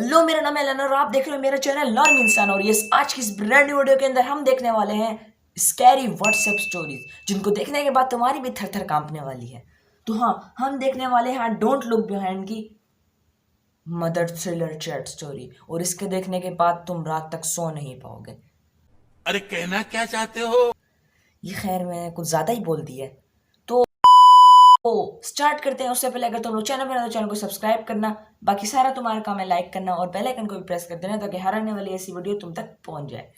Hello, मेरा नाम है एलन और आप देख रहे हो मेरा चैनल लर्न इंसान। और यस, आज की इस ब्रांड न्यू वीडियो के अंदर हम देखने वाले हैं स्कैरी व्हाट्सएप स्टोरीज, जिनको देखने के बाद तुम्हारी भी थर थर कांपने वाली है। तो हाँ, हम देखने वाले हैं डोंट लुक बिहाइंड की मदर थ्रिलर चैट स्टोरी, और इसके देखने के बाद तुम रात तक सो नहीं पाओगे। अरे कहना क्या चाहते हो? ये खैर मैंने कुछ ज्यादा ही बोल दिया है। तो स्टार्ट करते हैं। उससे पहले अगर तुम लोग चैनल पर तो चैनल को सब्सक्राइब करना, बाकी सारा तुम्हारा काम है लाइक करना और बेल आइकन को भी प्रेस कर देना, ताकि हर आने वाली ऐसी वीडियो तुम तक पहुंच जाए।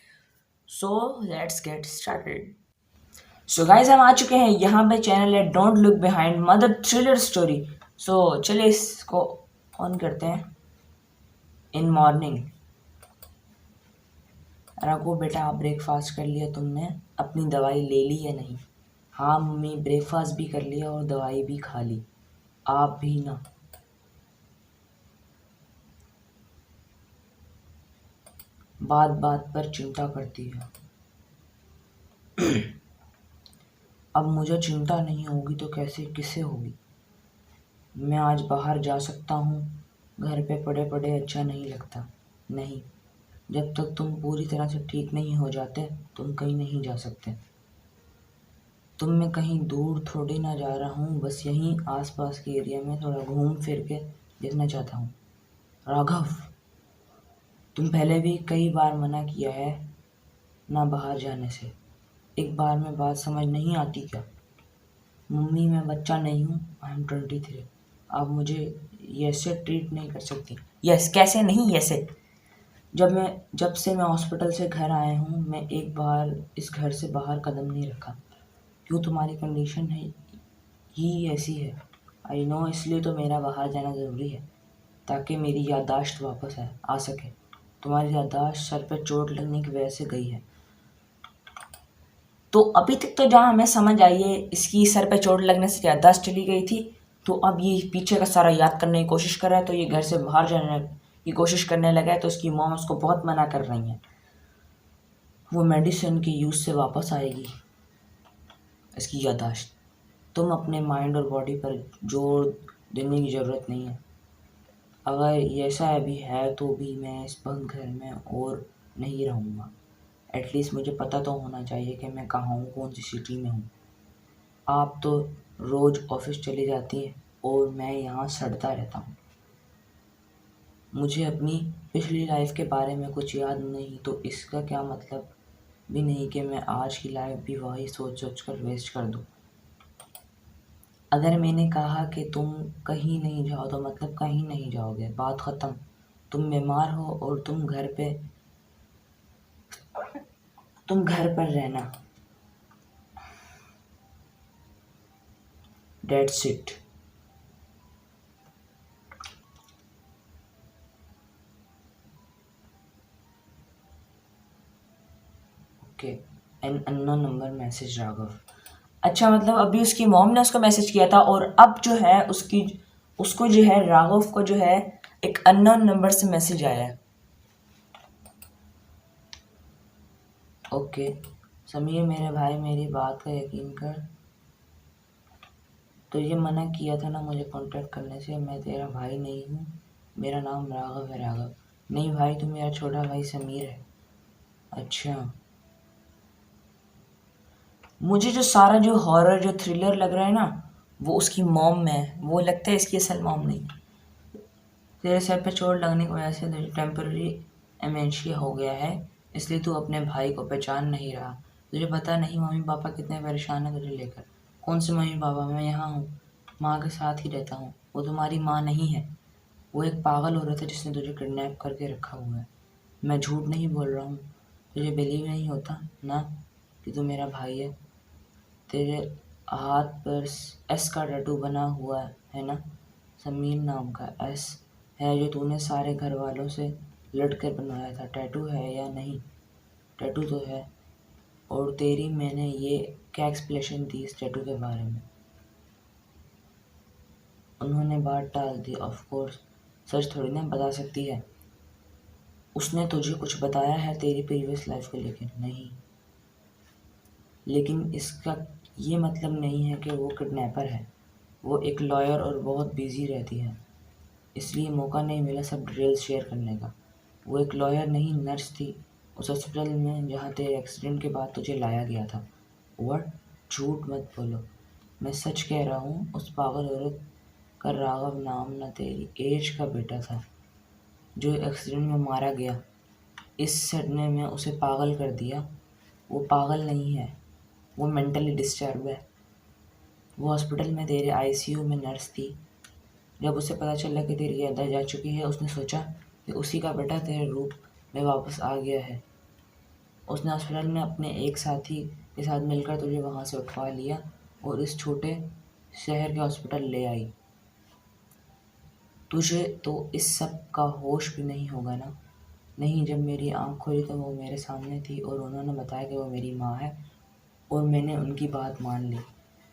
So let's get started. So guys, हम आ चुके हैं यहाँ पे। चैनल है don't look behind mother thriller story. So चलिए इसको ऑन करते हैं। In morning. रघु बेटा, आप ब्रेकफास्ट कर लिया तुमने? अपनी दवाई ले ली या नहीं? हाँ मम्मी, ब्रेकफास्ट भी कर लिया और दवाई भी खा ली। आप भी ना। बात बात पर चिंता करती है। अब मुझे चिंता नहीं होगी तो कैसे किसे होगी? मैं आज बाहर जा सकता हूँ। घर पे पड़े पड़े अच्छा नहीं लगता। नहीं, जब तक तुम पूरी तरह से ठीक नहीं हो जाते तुम कहीं नहीं जा सकते। तुम मैं कहीं दूर थोड़ी ना जा रहा हूँ, बस यहीं आसपास के एरिया में थोड़ा घूम फिर के देखना चाहता हूँ। राघव, तुम पहले भी कई बार मना किया है ना बाहर जाने से। एक बार में बात समझ नहीं आती क्या? मम्मी, मैं बच्चा नहीं हूँ। I am 23। आप मुझे ऐसे ट्रीट नहीं कर सकती। यस, कैसे नहीं ऐसे? जब से मैं हॉस्पिटल से घर आया हूँ, मैं एक बार इस घर से बाहर कदम नहीं रखा। क्यों, तुम्हारी कंडीशन है ही ऐसी है? आई नो, इसलिए तो मेरा बाहर जाना ज़रूरी है, ताकि मेरी याददाश्त वापस आ सके। तुम्हारी याददाश्त सर पे चोट लगने की वजह से गई है। तो अभी तक तो जहाँ हमें समझ आई है, इसकी सर पे चोट लगने से याददाश्त चली गई थी। तो अब ये पीछे का सारा याद करने की कोशिश कर रहा है। तो ये घर से बाहर जाने की कोशिश करने लगा है। तो उसकी मॉम उसको बहुत मना कर रही हैं। वो मेडिसिन के यूज़ से वापस आएगी इसकी याददाश्त। तुम अपने माइंड और बॉडी पर जोर देने की ज़रूरत नहीं है। अगर ऐसा अभी है तो भी मैं इस बंद घर में और नहीं रहूँगा। एटलीस्ट मुझे पता तो होना चाहिए कि मैं कहाँ हूँ, कौन सी सिटी में हूँ। आप तो रोज़ ऑफिस चली जाती हैं और मैं यहाँ सड़ता रहता हूँ। मुझे अपनी पिछली लाइफ के बारे में कुछ याद नहीं, तो इसका क्या मतलब भी नहीं कि मैं आज की लाइफ भी वही सोच सोच कर वेस्ट कर दूँ। अगर मैंने कहा कि तुम कहीं नहीं जाओ तो मतलब कहीं नहीं जाओगे, बात ख़त्म। तुम बीमार हो और तुम घर पर रहना। That's it. Okay. An unknown number message Raghav. अच्छा, मतलब अभी उसकी मॉम ने उसको मैसेज किया था और अब जो है उसको जो है राघव को जो है एक अननोन नंबर से मैसेज आया है। ओके। समीर मेरे भाई, मेरी बात का यकीन कर। तो ये मना किया था ना मुझे कांटेक्ट करने से। मैं तेरा भाई नहीं हूँ। मेरा नाम राघव है। राघव नहीं भाई, तू मेरा छोटा भाई समीर है। अच्छा। मुझे जो सारा जो हॉरर जो थ्रिलर लग रहा है ना, वो उसकी मॉम में है। वो लगता है इसकी असल मॉम नहीं। तेरे सर पे चोट लगने की वजह से तुझे टेम्पररी एमेंशिया हो गया है, इसलिए तू अपने भाई को पहचान नहीं रहा। तुझे पता नहीं मम्मी पापा कितने परेशान हैं तुझे लेकर। कौन से मम्मी पापा? मैं यहाँ हूँ, माँ के साथ ही रहता हूँ। वो तुम्हारी माँ नहीं है, वो एक पागल औरत है जिसने तुझे किडनैप करके रखा हुआ है। मैं झूठ नहीं बोल रहा हूँ। तुझे बिलीव नहीं होता ना कि तू मेरा भाई है? तेरे हाथ पर एस का टैटू बना हुआ है ना? समीर नाम का एस है जो तूने सारे घर वालों से लड़कर बनवाया था। टैटू है या नहीं? टैटू तो है। और तेरी मैंने ये क्या एक्सप्लेनेशन दी इस टैटू के बारे में? उन्होंने बात टाल दी। ऑफ कोर्स, सच थोड़ी ना बता सकती है। उसने तुझे कुछ बताया है तेरी प्रीवियस लाइफ को लेकर? नहीं। लेकिन इसका ये मतलब नहीं है कि वो किडनैपर है। वो एक लॉयर और बहुत बिजी रहती है। इसलिए मौका नहीं मिला सब डिटेल्स शेयर करने का। वो एक लॉयर नहीं, नर्स थी उस हॉस्पिटल में जहाँ तेरे एक्सीडेंट के बाद तुझे लाया गया था। व्हाट? झूठ मत बोलो। मैं सच कह रहा हूँ। उस पागल औरत का राघव नाम ना तेरी एज का बेटा था जो एक्सीडेंट में मारा गया। इस सदमे में उसे पागल कर दिया। वो पागल नहीं है, वो मेंटली डिस्टर्ब है। वो हॉस्पिटल में तेरे आईसीयू में नर्स थी। जब उसे पता चला कि तेरी यादें जा चुकी है, उसने सोचा कि उसी का बेटा तेरे रूप में वापस आ गया है। उसने हॉस्पिटल में अपने एक साथी के साथ मिलकर तुझे वहाँ से उठवा लिया और इस छोटे शहर के हॉस्पिटल ले आई। तुझे तो इस सब का होश भी नहीं होगा ना? नहीं, जब मेरी आँख खुली तो वो मेरे सामने थी और उन्होंने बताया कि वो मेरी माँ है और मैंने उनकी बात मान ली।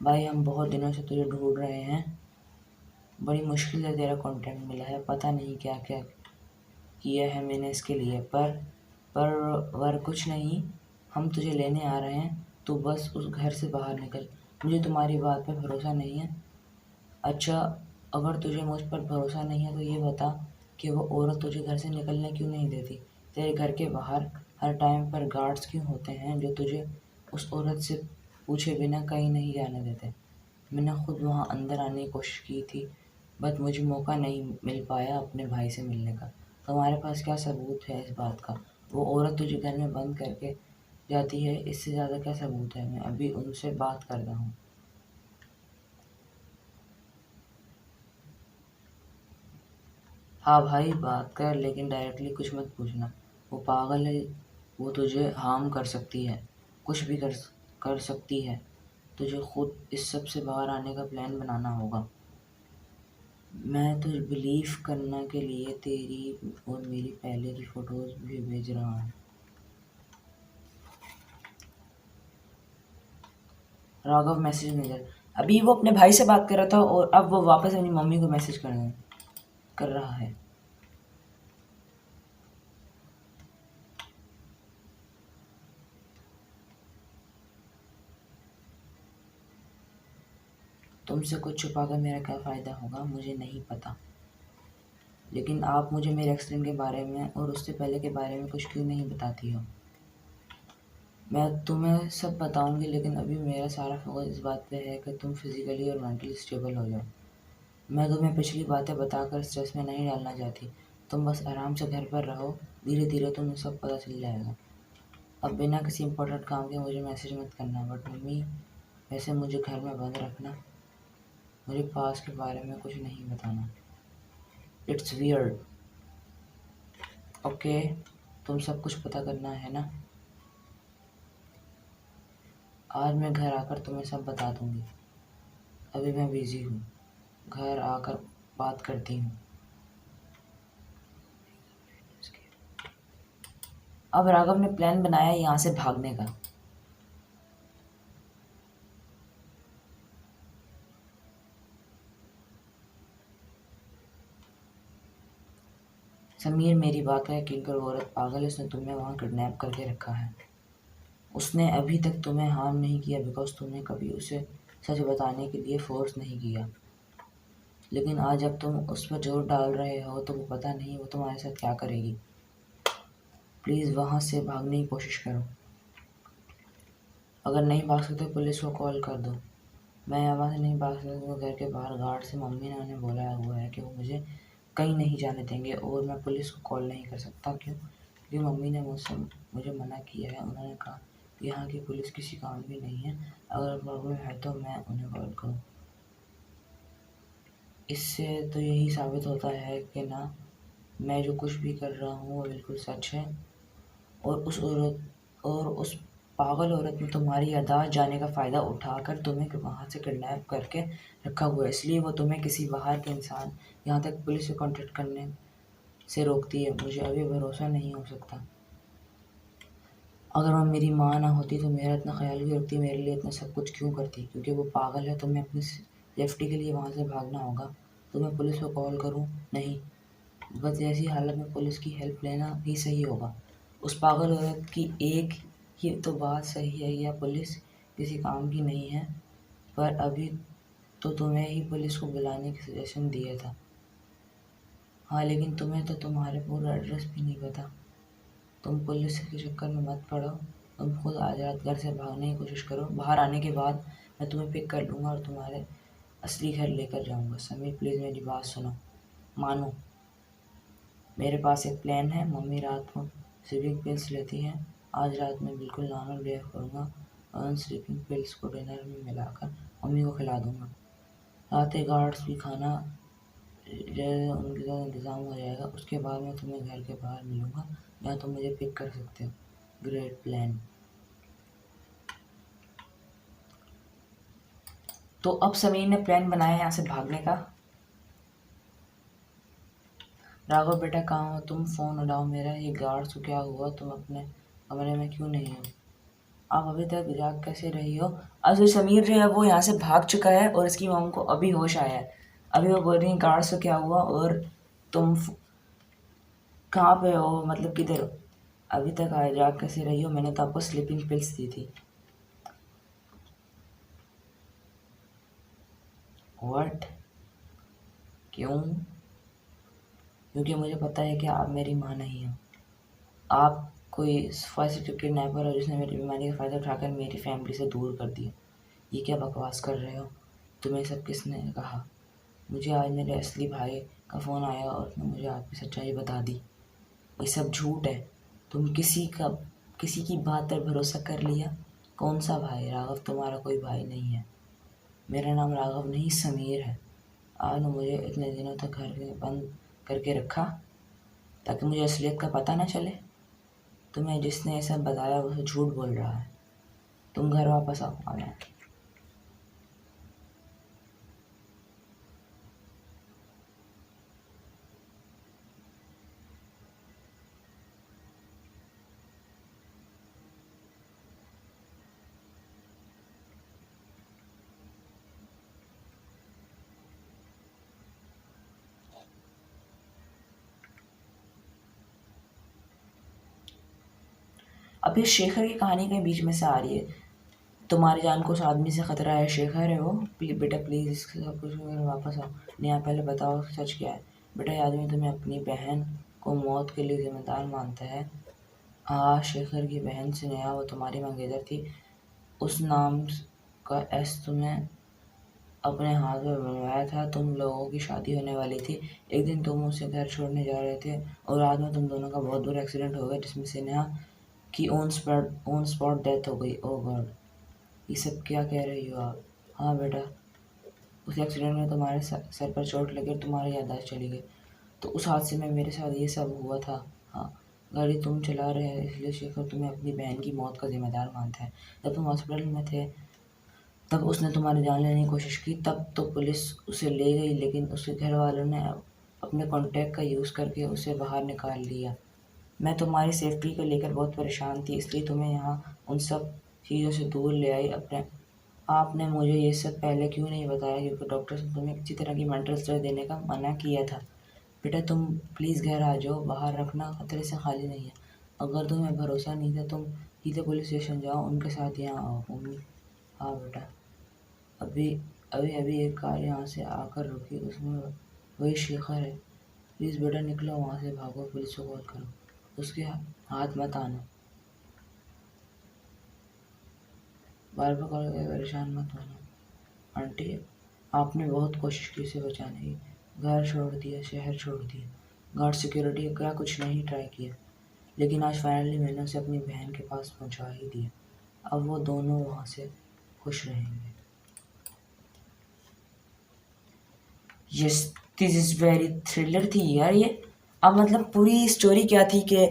भाई, हम बहुत दिनों से तुझे ढूंढ रहे हैं। बड़ी मुश्किल से तेरा कांटेक्ट मिला है। पता नहीं क्या क्या किया है मैंने इसके लिए, पर कुछ नहीं। हम तुझे लेने आ रहे हैं, तू बस उस घर से बाहर निकल। मुझे तुम्हारी बात पे भरोसा नहीं है। अच्छा, अगर तुझे मुझ पर भरोसा नहीं है तो ये बता कि वो औरत तुझे घर से निकलने क्यों नहीं देती? तेरे घर के बाहर हर टाइम पर गार्ड्स क्यों होते हैं जो तुझे उस औरत से पूछे बिना कहीं नहीं जाने देते? मैंने खुद वहाँ अंदर आने की कोशिश की थी, बट मुझे मौका नहीं मिल पाया अपने भाई से मिलने का। तुम्हारे पास क्या सबूत है इस बात का? वो औरत तुझे घर में बंद करके जाती है, इससे ज़्यादा क्या सबूत है? मैं अभी उनसे बात कर रहा हूँ। हाँ भाई, बात कर, लेकिन डायरेक्टली कुछ मत पूछना। वो पागल है, वो तुझे हार्म कर सकती है, कुछ भी कर सकती है। तुझे खुद इस सब से बाहर आने का प्लान बनाना होगा। मैं तुझे बिलीव करने के लिए तेरी और मेरी पहले की फ़ोटोज़ भी भेज रहा हूँ। राघव मैसेज भेजा। अभी वो अपने भाई से बात कर रहा था और अब वो वापस अपनी मम्मी को मैसेज कर रहा है। तुमसे कुछ छुपाकर मेरा क्या फ़ायदा होगा मुझे नहीं पता, लेकिन आप मुझे मेरे एक्सीडेंट के बारे में और उससे पहले के बारे में कुछ क्यों नहीं बताती हो? मैं तुम्हें सब बताऊंगी, लेकिन अभी मेरा सारा फोकस इस बात पे है कि तुम फिज़िकली और मेंटली स्टेबल हो जाओ। मैं तुम्हें पिछली बातें बताकर स्ट्रेस में नहीं डालना चाहती। तुम बस आराम से घर पर रहो, धीरे धीरे तुम्हें सब पता चल जाएगा। अब बिना किसी इम्पोर्टेंट काम के मुझे मैसेज मत करना। बट मम्मी, वैसे मुझे घर में बंद रखना, मुझे पास के बारे में कुछ नहीं बताना। It's weird. ओके, तुम सब कुछ पता करना है ना? आज मैं घर आकर तुम्हें सब बता दूंगी। अभी मैं बिजी हूँ, घर आकर बात करती हूँ। अब राघव ने प्लान बनाया यहाँ से भागने का। समीर, मेरी बात का यकीन करो, औरत पागल है। उसने तुम्हें वहाँ किडनैप करके रखा है। उसने अभी तक तुम्हें हार्म नहीं किया बिकॉज तुमने कभी उसे सच बताने के लिए फोर्स नहीं किया। लेकिन आज जब तुम उस पर जोर डाल रहे हो तो वो पता नहीं वो तुम्हारे साथ क्या करेगी। प्लीज़ वहाँ से भागने की कोशिश करो। अगर नहीं भाग सकते पुलिस को कॉल कर दो। मैं यहाँ से नहीं भाग सकता तो घर के बाहर गार्ड से मम्मी ने उन्हें बोला हुआ है कि वो मुझे कहीं नहीं जाने देंगे और मैं पुलिस को कॉल नहीं कर सकता। क्यों? क्योंकि मम्मी ने मुझे मना किया है। उन्होंने कहा कि यहाँ की पुलिस किसी काम की नहीं है, अगर प्रॉब्लम है तो मैं उन्हें कॉल करूँ। इससे तो यही साबित होता है कि ना, मैं जो कुछ भी कर रहा हूँ वो बिल्कुल सच है और उस पागल औरत ने तुम्हारी याददाश्त जाने का फ़ायदा उठाकर तुम्हें वहाँ से किडनैप करके रखा हुआ है। इसलिए वो तुम्हें किसी बाहर के इंसान, यहाँ तक पुलिस से कॉन्टेक्ट करने से रोकती है। मुझे अभी भरोसा नहीं हो सकता। अगर वो मेरी माँ ना होती तो मेरा इतना ख्याल क्यों रखती, मेरे लिए इतना सब कुछ क्यों करती? क्योंकि वो पागल है। तुम्हें अपनी सेफ्टी के लिए वहाँ से भागना होगा। तो मैं पुलिस को कॉल करूँ? नहीं, बस ऐसी हालत में पुलिस की हेल्प लेना ही सही होगा। उस पागल औरत की एक ही तो बात सही है, या पुलिस किसी काम की नहीं है। पर अभी तो तुम्हें ही पुलिस को बुलाने की सजेशन दिया था। हाँ, लेकिन तुम्हें तो तुम्हारे पूरा एड्रेस भी नहीं पता। तुम पुलिस के चक्कर में मत पड़ो। तुम खुद आज रात घर से भागने की कोशिश करो। बाहर आने के बाद मैं तुम्हें पिक कर लूँगा और तुम्हारे असली घर लेकर जाऊँगा। समीर, प्लीज़ मेरी बात सुनो, मानो। मेरे पास एक प्लान है। मम्मी रात को स्लीपिंग पिल्स लेती हैं। आज रात मैं बिल्कुल नॉर्मल बिहेव करूँगा और उन स्लीपिंग पिल्स को डिनर में मिलाकर मम्मी को खिला दूँगा। रात के गार्ड्स भी खाना उनके साथ इंतज़ाम हो जाएगा। उसके बाद मैं तुम्हें घर के बाहर मिलूँगा जहाँ तुम मुझे पिक कर सकते हो। Great plan. तो अब समीर ने प्लान बनाया है यहाँ से भागने का। राघव बेटा कहाँ हो तुम? फ़ोन उठाओ मेरा। ये गार्ड्स को क्या हुआ? तुम अपने कमरे में क्यों नहीं हो? आप अभी तक जाग कैसे रही हो? अब जो समीर जो है वो यहाँ से भाग चुका है और इसकी मॉम को अभी होश आया है। अभी वो बोल रही है गार्ड्स को क्या हुआ और तुम कहाँ पे हो, मतलब किधर हो? अभी तक जाग कैसे रही हो? मैंने तो आपको स्लीपिंग पिल्स दी थी। व्हाट? क्यों? क्योंकि मुझे पता है कि आप मेरी माँ नहीं हो। आप कोई फॉरेस्ट किडनैपर हो जिसने मेरी बीमारी का फ़ायदा उठाकर मेरी फैमिली से दूर कर दिया। ये क्या बकवास कर रहे हो? तुम्हें सब किसने कहा? मुझे आज मेरे असली भाई का फ़ोन आया और उसने मुझे आपकी सच्चाई बता दी। ये सब झूठ है। तुम किसी की बात पर भरोसा कर लिया। कौन सा भाई? राघव तुम्हारा कोई भाई नहीं है। मेरा नाम राघव नहीं समीर है। आपने मुझे इतने दिनों तक घर में बंद करके रखा ताकि मुझे असलियत का पता न चले। तुम्हें जिसने ऐसा बताया वो झूठ बोल रहा है। तुम घर वापस आओ। आना। अभी शेखर की कहानी के बीच में से आ रही है। तुम्हारी जान को उस आदमी से खतरा है। शेखर है वो। बेटा प्लीज़ इसके सब कुछ वापस आओ। नेहा पहले बताओ सच क्या है। बेटा ये आदमी तुम्हें अपनी बहन को मौत के लिए जिम्मेदार मानता है। हाँ, शेखर की बहन से नेहा, वो तुम्हारी मंगेतर थी। उस नाम का एस तुम्हें अपने हाथ में बनवाया था। तुम लोगों की शादी होने वाली थी। एक दिन तुम उसे घर छोड़ने जा रहे थे और रात में तुम दोनों का बहुत बुरा एक्सीडेंट हो गया जिसमें से नेहा की ऑन स्पॉट डेथ हो गई। ओह गॉड, ये सब क्या कह रही हो आप? हाँ बेटा, उस एक्सीडेंट में तुम्हारे सर पर चोट लगी और तुम्हारी याददाश्त चली गई। तो उस हादसे में मेरे साथ ये सब हुआ था। हाँ, गाड़ी तुम चला रहे हैं इसलिए शेखर तुम्हें अपनी बहन की मौत का जिम्मेदार मानता है। जब तुम हॉस्पिटल में थे तब उसने तुम्हारी जान लेने की कोशिश की। तब तो पुलिस उसे ले गई, लेकिन उसके घर वालों ने अपने कॉन्टैक्ट का यूज़ करके उसे बाहर निकाल लिया। मैं तुम्हारी सेफ्टी को लेकर बहुत परेशान थी, इसलिए तुम्हें यहाँ उन सब चीज़ों से दूर ले आई। आपने मुझे ये सब पहले क्यों नहीं बताया? क्योंकि डॉक्टर ने तुम्हें किसी तरह की मेंटल स्ट्रेस देने का मना किया था। बेटा तुम प्लीज़ घर आ जाओ। बाहर रखना खतरे से खाली नहीं है। अगर तुम्हें भरोसा नहीं था तुम सीधे पुलिस स्टेशन जाओ, उनके साथ यहाँ आओ। मम्मी। हाँ बेटा। अभी अभी अभी एक कार यहाँ से आकर रुकी, उसमें वही शेखर है। प्लीज़ बेटा निकलो वहाँ से, भागो, पुलिस को कॉल करो। उसके हाथ मत आना। बार बार कॉल करके परेशान मत होना। आंटी, आपने बहुत कोशिश की उसे बचाने की। घर छोड़ दिया, शहर छोड़ दिया, गार्ड सिक्योरिटी का कुछ नहीं ट्राई किया, लेकिन आज फाइनली मैंने उसे अपनी बहन के पास पहुंचा ही दिया। अब वो दोनों वहाँ से खुश रहेंगे। Yes, this is very thriller थी यार ये। अब मतलब पूरी स्टोरी क्या थी कि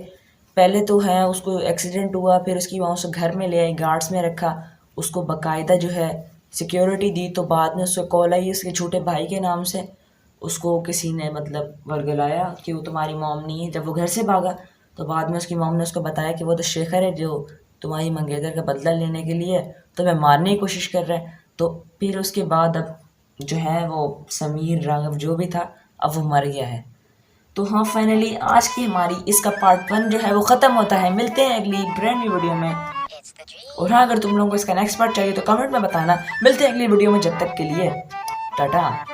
पहले तो है उसको एक्सीडेंट हुआ, फिर उसकी वहाँ से घर में ले आई, गार्ड्स में रखा, उसको बाकायदा जो है सिक्योरिटी दी। तो बाद में उसको कॉल आई उसके छोटे भाई के नाम से। उसको किसी ने मतलब वर्गलाया कि वो तुम्हारी मॉम नहीं है। जब वो घर से भागा तो बाद में उसकी मॉम ने उसको बताया कि वो तो शेखर है जो तुम्हारी मंगेतर का बदला लेने के लिए तुम्हें मारने की कोशिश कर रहा है। तो फिर उसके बाद अब जो है वो समीर राघव जो भी था अब वो मर गया है। तो हाँ, फाइनली आज की हमारी इसका पार्ट 1 जो है वो ख़त्म होता है। मिलते हैं अगली ब्रांड न्यू वीडियो में। और हाँ, अगर तुम लोगों को इसका नेक्स्ट पार्ट चाहिए तो कमेंट में बताना। मिलते हैं अगली वीडियो में, जब तक के लिए टाटा।